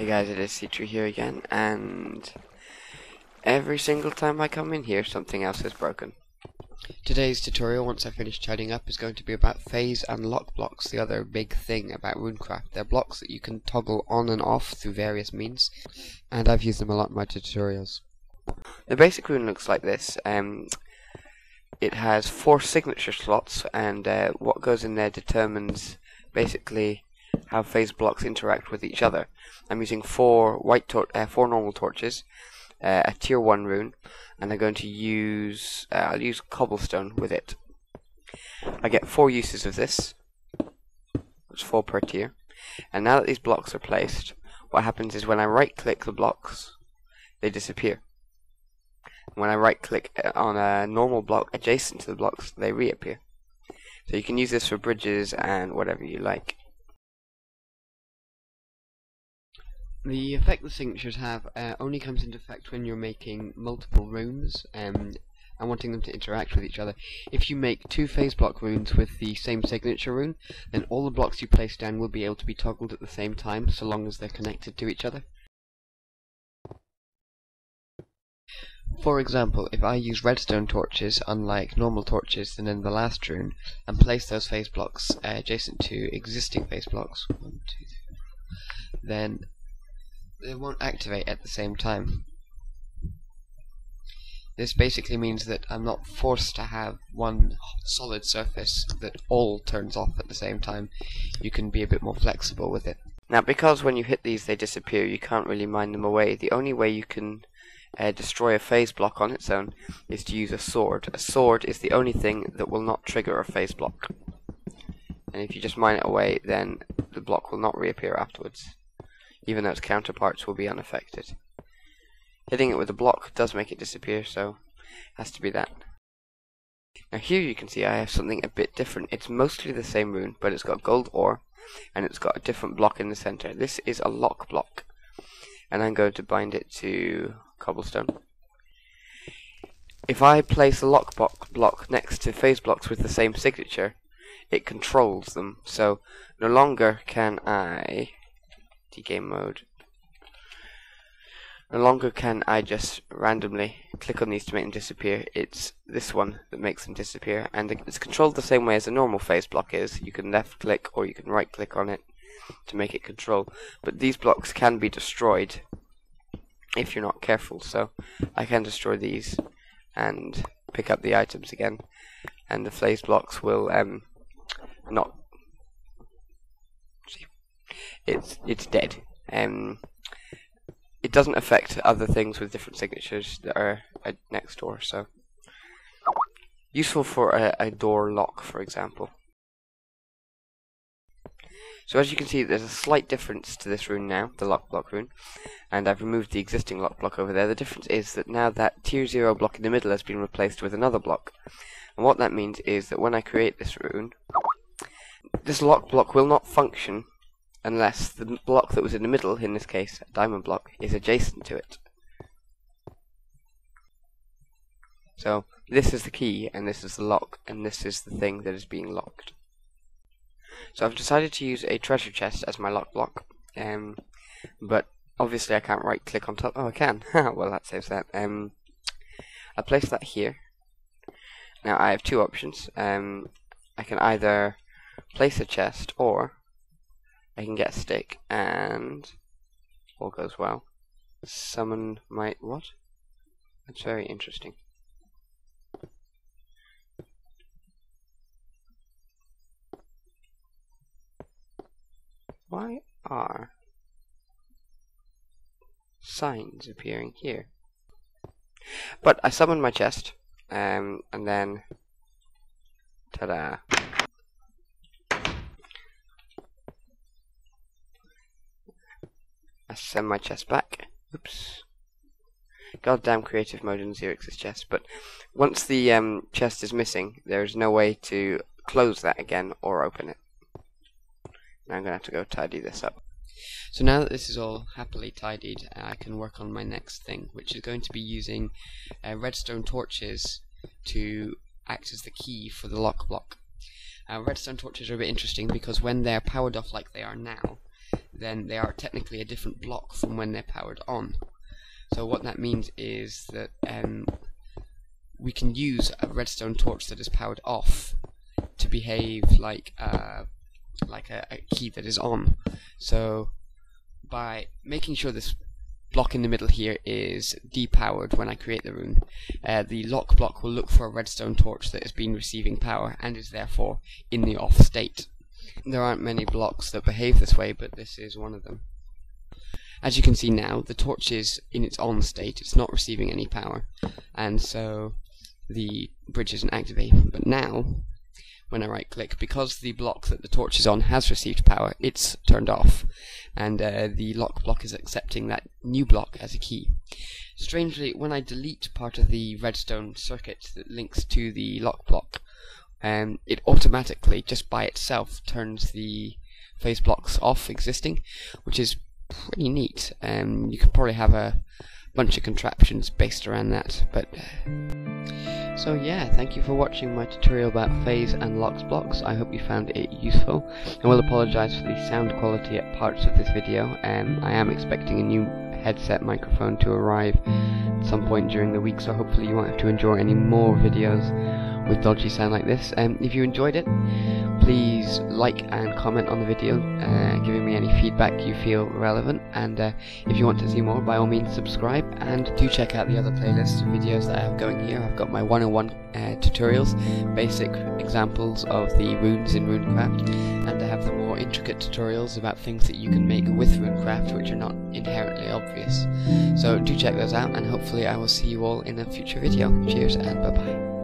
Hey guys, it is Citru here again, and every single time I come in here, something else is broken. Today's tutorial, once I finish tidying up, is going to be about phase and lock blocks, the other big thing about Runecraft. They're blocks that you can toggle on and off through various means, and I've used them a lot in my tutorials. The basic rune looks like this. It has 4 signature slots, and what goes in there determines basically how phase blocks interact with each other. I'm using 4 normal torches, a tier 1 rune, and I'm going to use I'll use cobblestone with it. I get 4 uses of this. It's 4 per tier. And now that these blocks are placed, what happens is when I right click the blocks, they disappear. When I right click on a normal block adjacent to the blocks, they reappear. So you can use this for bridges and whatever you like. The effect the signatures have only comes into effect when you're making multiple runes and wanting them to interact with each other. If you make 2 phase block runes with the same signature rune, then all the blocks you place down will be able to be toggled at the same time, so long as they're connected to each other. For example, if I use redstone torches, unlike normal torches than in the last rune, and place those phase blocks adjacent to existing phase blocks, 1, 2, 3, then they won't activate at the same time. This basically means that I'm not forced to have one solid surface that all turns off at the same time. You can be a bit more flexible with it. Now, because when you hit these they disappear, you can't really mine them away. The only way you can destroy a phase block on its own is to use a sword. A sword is the only thing that will not trigger a phase block. And if you just mine it away, then the block will not reappear afterwards, even though its counterparts will be unaffected. Hitting it with a block does make it disappear, so it has to be that. Now here you can see I have something a bit different. It's mostly the same rune, but it's got gold ore, and it's got a different block in the center. This is a lock block, and I'm going to bind it to cobblestone. If I place a lock block next to phase blocks with the same signature, it controls them, so no longer can I game mode. No longer can I just randomly click on these to make them disappear. It's this one that makes them disappear, and it's controlled the same way as a normal phase block is. You can left click or you can right click on it to make it control, but these blocks can be destroyed if you're not careful, so I can destroy these and pick up the items again, and the phase blocks will not. It's dead. It doesn't affect other things with different signatures that are next door, so useful for a door lock, for example. So as you can see, there's a slight difference to this rune now, the lock block rune, and I've removed the existing lock block over there. The difference is that now that tier 0 block in the middle has been replaced with another block, and what that means is that when I create this rune, this lock block will not function unless the block that was in the middle, in this case a diamond block, is adjacent to it. So this is the key, and this is the lock, and this is the thing that is being locked. So I've decided to use a treasure chest as my lock block, but obviously I can't right click on top. Oh, I can. Well, that saves that. I'll place that here. Now I have 2 options. I can either place a chest, or I can get a stick and all goes well, summon my what? That's very interesting. Why are signs appearing here? But I summoned my chest, and then ta-da! I send my chest back. Oops. Goddamn creative mode in Xerx's chest. But once the chest is missing, there is no way to close that again or open it. Now I'm going to have to go tidy this up. So now that this is all happily tidied, I can work on my next thing, which is going to be using redstone torches to act as the key for the lock block. Redstone torches are a bit interesting because when they're powered off like they are now, then they are technically a different block from when they're powered on. So what that means is that we can use a redstone torch that is powered off to behave like a key that is on. So by making sure this block in the middle here is depowered when I create the rune, the lock block will look for a redstone torch that has been receiving power and is therefore in the off state. There aren't many blocks that behave this way, but this is one of them. As you can see now, the torch is in its on state, it's not receiving any power, and so the bridge isn't activating. But now, when I right click, because the block that the torch is on has received power, it's turned off, and the lock block is accepting that new block as a key. Strangely, when I delete part of the redstone circuit that links to the lock block, it automatically, just by itself, turns the phase blocks off existing, which is pretty neat. You could probably have a bunch of contraptions based around that, but so yeah, thank you for watching my tutorial about phase and lock blocks. I hope you found it useful. I will apologise for the sound quality at parts of this video. I am expecting a new headset microphone to arrive at some point during the week, so hopefully you won't have to endure any more videos with dodgy sound like this. If you enjoyed it, please like and comment on the video, giving me any feedback you feel relevant, and if you want to see more, by all means subscribe, and do check out the other playlists of videos that I have going here. I've got my 101 tutorials, basic examples of the runes in Runecraft, and I have the more intricate tutorials about things that you can make with Runecraft which are not inherently obvious. So do check those out, and hopefully I will see you all in a future video. Cheers and bye bye.